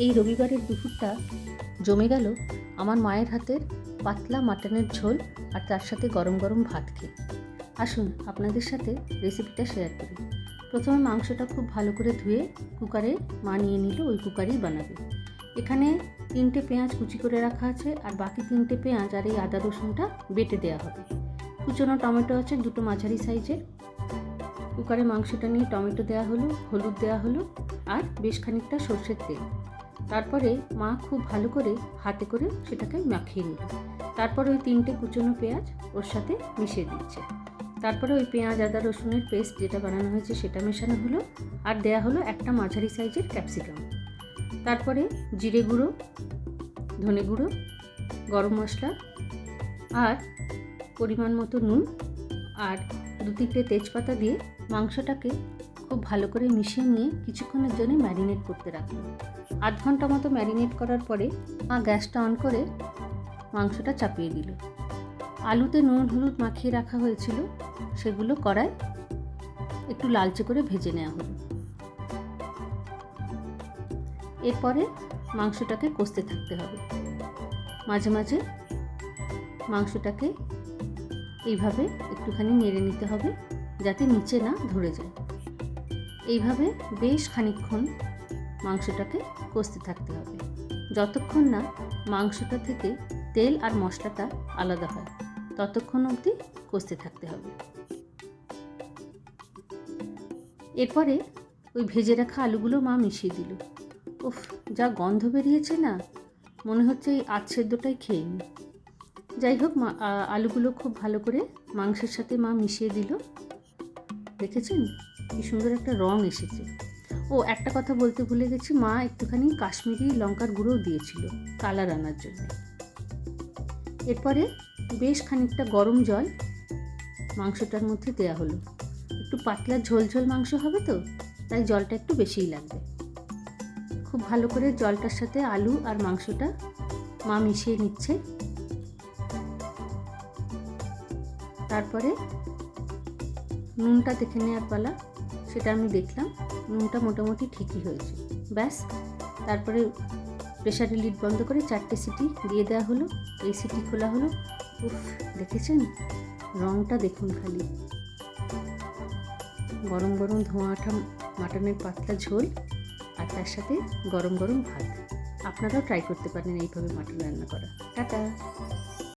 এই রবিবারের দুপুরটা জমে গেল আমার মায়ের হাতের পাতলা মাটনের ঝোল আর তার সাথে গরম গরম ভাত খেয়ে। আসুন আপনাদের সাথে রেসিপিটা শেয়ার করি। প্রথমে মাংসটা খুব ভালো করে ধুয়ে কুকারে মা নিয়ে নিল, ওই কুকারেই বানাবে। এখানে 3টে পেঁয়াজ কুচি করে রাখা আছে, আর বাকি 3টে পেঁয়াজ আর এই আদা রসুনটা বেটে দেওয়া হবে। কুচনো টমেটো আছে 2টো মাঝারি সাইজের। কুকারে মাংসটা নিয়ে টমেটো দেওয়া হলো, হলুদ দেওয়া হলো আর বেশ খানিকটা সর্ষের তেল। তারপরে মা খুব ভালো করে হাতে করে সেটাকে মাখিয়ে নিল। তারপরে ওই 3টে কুচনো পেঁয়াজ ওর সাথে মিশিয়ে দিচ্ছে। তারপরে ওই পেঁয়াজ আদা রসুনের পেস্ট যেটা বানানো হয়েছে সেটা মেশানো হলো, আর দেয়া হলো একটা মাঝারি সাইজের ক্যাপসিকাম। তারপরে জিরে গুঁড়ো, ধনে গুঁড়ো, গরম মশলা আর পরিমাণ মতো নুন আর 2-3টে তেজপাতা দিয়ে মাংসটাকে খুব ভালো করে মিশিয়ে নিয়ে কিছুক্ষণের জন্য ম্যারিনেট করতে রাখলো। আধ ঘন্টা মতো ম্যারিনেট করার পরে মা গ্যাসটা অন করে মাংসটা চাপিয়ে দিল। আলুতে নুন হলুদ মাখিয়ে রাখা হয়েছিল, সেগুলো কড়ায় একটু লালচে করে ভেজে নেওয়া হলো। এরপরে মাংসটাকে কষতে থাকতে হবে। মাঝে মাঝে মাংসটাকে এইভাবে একটুখানি নেড়ে নিতে হবে যাতে নিচে না ধরে যায়। এইভাবে বেশ খানিকক্ষণ মাংসটাকে কষতে থাকতে হবে, যতক্ষণ না মাংসটা থেকে তেল আর মশলাটা আলাদা হয় ততক্ষণ অবধি কষতে থাকতে হবে। এরপরে ওই ভেজে রাখা আলুগুলো মা মিশিয়ে দিল। উফ, যা গন্ধ বেরিয়েছে না, মনে হচ্ছে এই আধ সেদ্ধটাই খেয়ে নিই। যাই হোক, আলুগুলো খুব ভালো করে মাংসের সাথে মা মিশিয়ে দিল। দেখেছেন কি সুন্দর একটা রং এসেছে। ও, একটা কথা বলতে ভুলে গেছি, মা একটুখানি কাশ্মীরি লঙ্কার গুঁড়োও দিয়েছিল কালার আনার জন্য। এরপরে বেশ খানিকটা গরম জল মাংসটার মধ্যে দেওয়া হলো। একটু পাতলা ঝোল ঝোল মাংস হবে তো, তাই জলটা একটু বেশিই লাগবে। খুব ভালো করে জলটার সাথে আলু আর মাংসটা মা মিশিয়ে নিচ্ছে। তারপরে নুনটা দেখে নেওয়ার পালা। সেটা আমি দেখলাম, নুনটা মোটামুটি ঠিকই হয়েছে। ব্যাস, তারপরে প্রেসারের লিড বন্ধ করে 4টে সিটি দিয়ে দেওয়া হলো। এই সিটি খোলা হলো। উফ, দেখেছেন রঙটা দেখুন খালি। গরম গরম ধোঁয়া ওঠা মাটনের পাতলা ঝোল আর তার সাথে গরম গরম ভাত। আপনারাও ট্রাই করতে পারেন এইভাবে মাটন রান্না করা। টাটা।